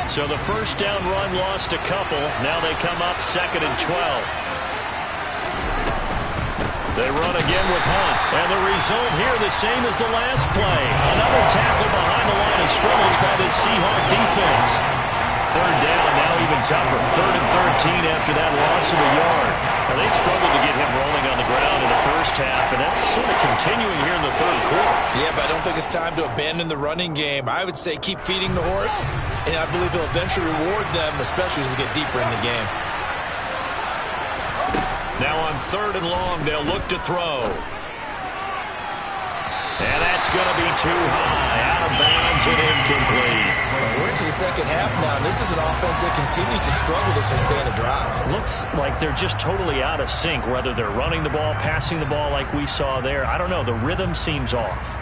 So the first down run lost a couple. Now they come up 2nd and 12. They run again with Hunt. And the result here the same as the last play. Another tackle behind the line of scrimmage by the Seahawk defense. 3rd down, now even tougher. 3rd and 13 after that loss of a yard. Now they struggled to get him rolling on the ground in the first half, and that's sort of continuing here in the 3rd quarter. Yeah, but I don't think it's time to abandon the running game. I would say keep feeding the horse, and I believe he'll eventually reward them, especially as we get deeper in the game. Now on 3rd and long, they'll look to throw. And that's going to be too high, out of bounds and incomplete. Well, we're into the second half now, and this is an offense that continues to struggle to sustain a drive. Looks like they're just totally out of sync, whether they're running the ball, passing the ball like we saw there. I don't know. The rhythm seems off.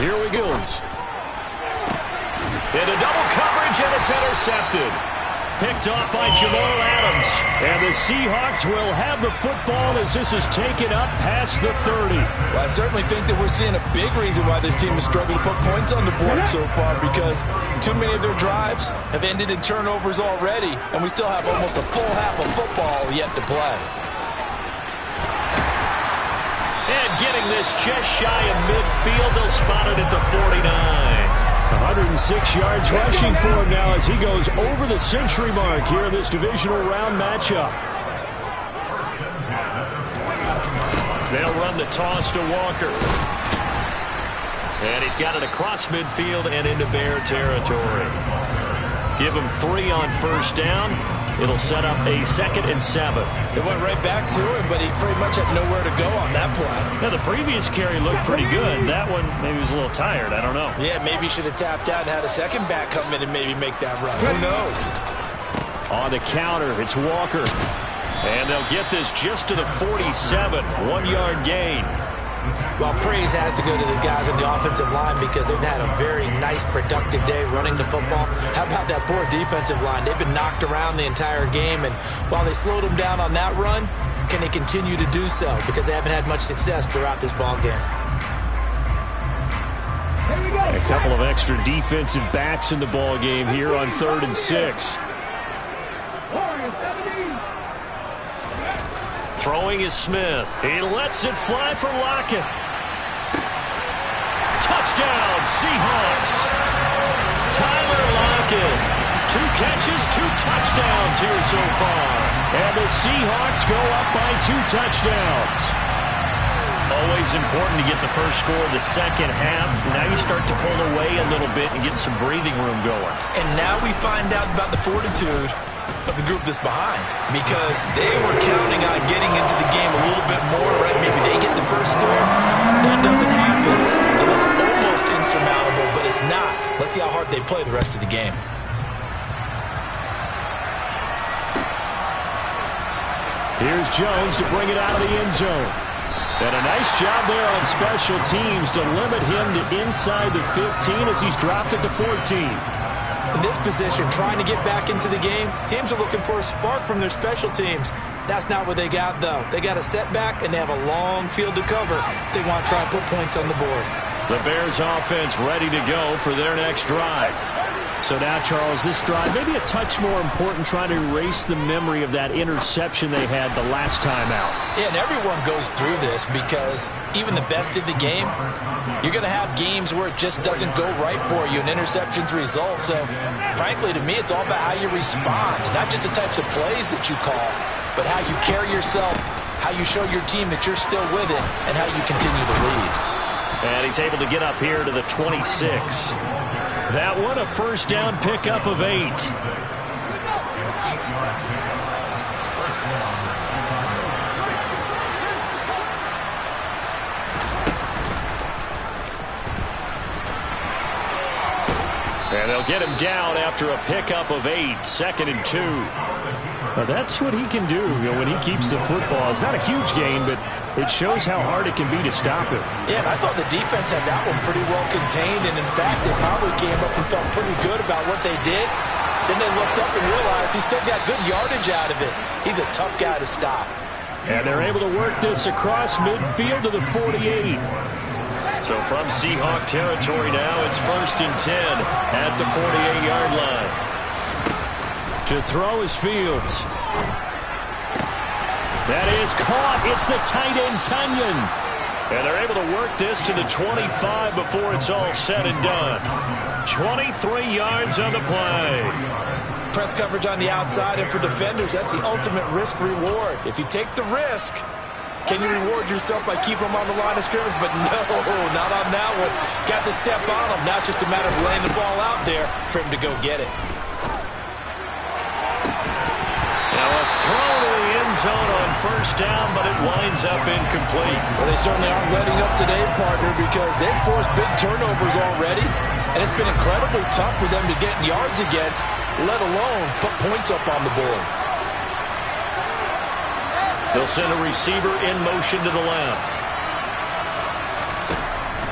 Here we go. Into double coverage, and it's intercepted. Picked off by Jamal Adams. And the Seahawks will have the football as this is taken up past the 30. Well, I certainly think that we're seeing a big reason why this team has struggled to put points on the board so far, because too many of their drives have ended in turnovers already, and we still have almost a full half of football yet to play. And getting this just shy of midfield, they'll spot it at the 49. 106 yards rushing for him now as he goes over the century mark here in this divisional round matchup. They'll run the toss to Walker. And he's got it across midfield and into Bear territory. Give him 3 on first down. It'll set up a 2nd and 7. It went right back to him, but he pretty much had nowhere to go on that play. Now, the previous carry looked pretty good. That one, maybe he was a little tired. I don't know. Yeah, maybe he should have tapped out and had a second back come in and maybe make that run. Who knows? On the counter, it's Walker. And they'll get this just to the 47. 1-yard gain. Well, praise has to go to the guys on the offensive line because they've had a very nice, productive day running the football. How about that poor defensive line? They've been knocked around the entire game, and while they slowed them down on that run, can they continue to do so? Because they haven't had much success throughout this ball game. A couple of extra defensive backs in the ball game here on 3rd and 6. Throwing is Smith. He lets it fly for Lockett. Touchdown, Seahawks. Tyler Lockett. 2 catches, 2 touchdowns here so far. And the Seahawks go up by 2 touchdowns. Always important to get the first score of the second half. Now you start to pull away a little bit and get some breathing room going. And now we find out about the fortitude of the group that's behind, because they were counting on getting into the game a little bit more, right? Maybe they get the first score. That doesn't happen. It looks almost insurmountable, but it's not. Let's see how hard they play the rest of the game. Here's Jones to bring it out of the end zone. And a nice job there on special teams to limit him to inside the 15 as he's dropped at the 14. In this position, trying to get back into the game, teams are looking for a spark from their special teams. That's not what they got, though. They got a setback, and they have a long field to cover if they want to try and put points on the board. The Bears offense ready to go for their next drive. So now, Charles, this drive maybe a touch more important, trying to erase the memory of that interception they had the last time out. Yeah, and everyone goes through this because even the best of the game, you're going to have games where it just doesn't go right for you, and interceptions result. So, frankly, to me, it's all about how you respond, not just the types of plays that you call, but how you carry yourself, how you show your team that you're still with it, and how you continue to lead. And he's able to get up here to the 26. That one a first down pickup of 8. And they'll get him down after a pickup of 8, 2nd and 2. Now that's what he can do, when he keeps the football. It's not a huge gain, but it shows how hard it can be to stop him. Yeah, and I thought the defense had that one pretty well contained, and in fact, they probably came up and felt pretty good about what they did. Then they looked up and realized he still got good yardage out of it. He's a tough guy to stop. And they're able to work this across midfield to the 48. So from Seahawk territory now, it's 1st and 10 at the 48-yard line. To throw is Fields. That is caught. It's the tight end, Tunyon. And they're able to work this to the 25 before it's all said and done. 23 yards on the play. Press coverage on the outside, and for defenders, that's the ultimate risk-reward. If you take the risk, can you reward yourself by keeping them on the line of scrimmage? But no, not on that one. Got the step on him. Now it's just a matter of laying the ball out there for him to go get it. Now a throw to the end zone on 1st down, but it winds up incomplete. Well, they certainly aren't letting up today, partner, because they've forced big turnovers already, and it's been incredibly tough for them to get yards against, let alone put points up on the board. They'll send a receiver in motion to the left.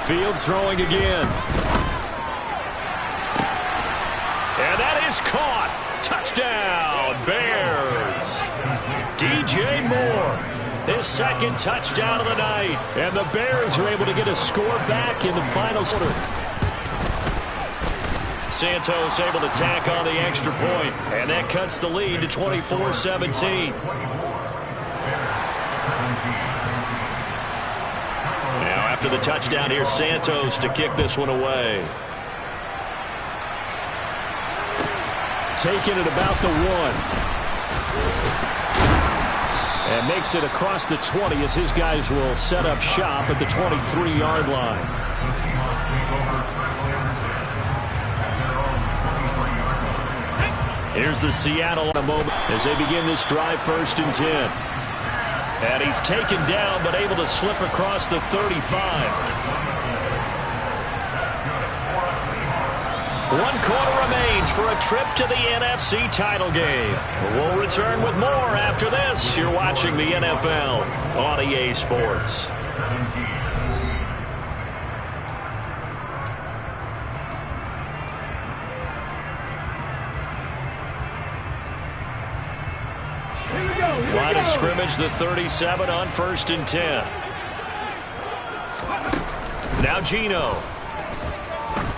Fields throwing again. And that is caught. Touchdown, Bears. DJ Moore, his 2nd touchdown of the night. And the Bears are able to get a score back in the final quarter. Santos able to tack on the extra point, and that cuts the lead to 24-17. Now after the touchdown, here's Santos to kick this one away. Taking it about the 1. And makes it across the 20 as his guys will set up shop at the 23-yard line. Here's the Seattle in a moment as they begin this drive, 1st and 10. And he's taken down but able to slip across the 35. 1 quarter remains for a trip to the NFC title game. We'll return with more after this. You're watching the NFL on EA Sports. Line of scrimmage, the 37 on 1st and 10. Now Geno.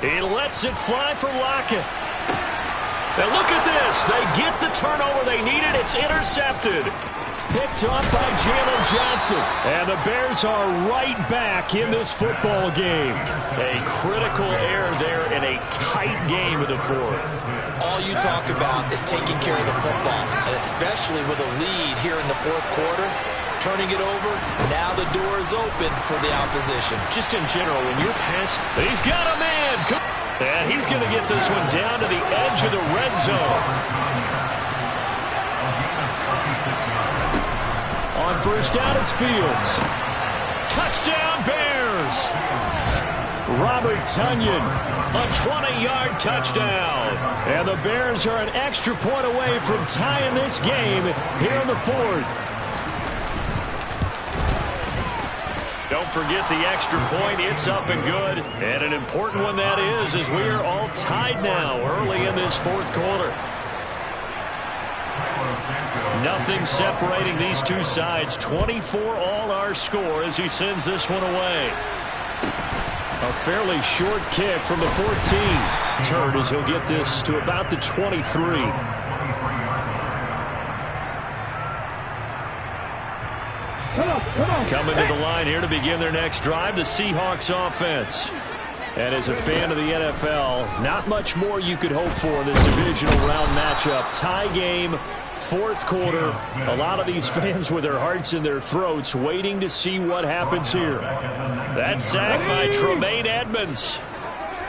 He lets it fly for Lockett. And look at this. They get the turnover they needed. It's intercepted. Picked off by Jalen Johnson. And the Bears are right back in this football game. A critical error there in a tight game in the 4th. All you talk about is taking care of the football, and especially with a lead here in the 4th quarter. Turning it over, now the door is open for the opposition. Just in general, when you're passing, he's got a man. And he's going to get this one down to the edge of the red zone. On 1st down, it's Fields. Touchdown, Bears. Robert Tunyon. A 20-yard touchdown. And the Bears are an extra point away from tying this game here in the 4th. Don't forget the extra point. It's up and good. And an important one that is, as we are all tied now early in this 4th quarter. Nothing separating these two sides. 24 all our score as he sends this one away. A fairly short kick from the 14. Turn as he'll get this to about the 23. Coming to the line here to begin their next drive, the Seahawks offense. And as a fan of the NFL, not much more you could hope for in this divisional round matchup. Tie game, 4th quarter. A lot of these fans with their hearts in their throats waiting to see what happens here. That sack by Tremaine Edmonds.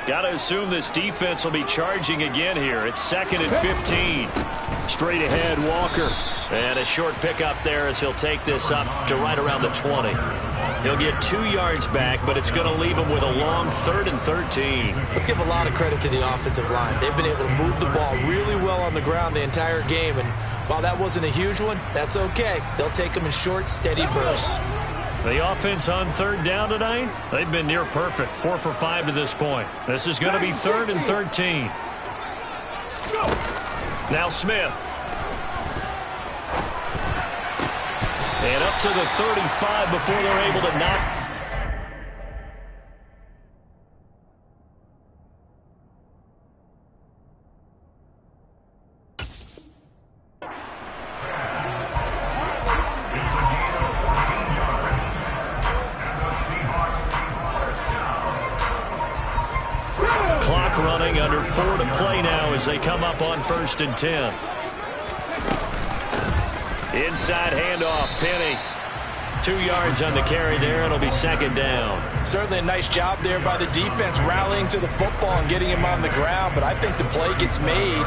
Got to assume this defense will be charging again here. It's 2nd and 15. Straight ahead, Walker. And a short pickup there as he'll take this up to right around the 20. He'll get 2 yards back, but it's going to leave him with a long 3rd and 13. Let's give a lot of credit to the offensive line. They've been able to move the ball really well on the ground the entire game, and while that wasn't a huge one, that's okay. They'll take them in short, steady bursts. The offense on 3rd down tonight, they've been near perfect, 4 for 5 to this point. This is going to be 3rd and 13. Now Smith. And up to the 35 before they're able to knock. Clock running, under 4 to play now as they come up on 1st and 10. Inside handoff, Penny. 2 yards on the carry there. It'll be 2nd down. Certainly a nice job there by the defense rallying to the football and getting him on the ground, but I think the play gets made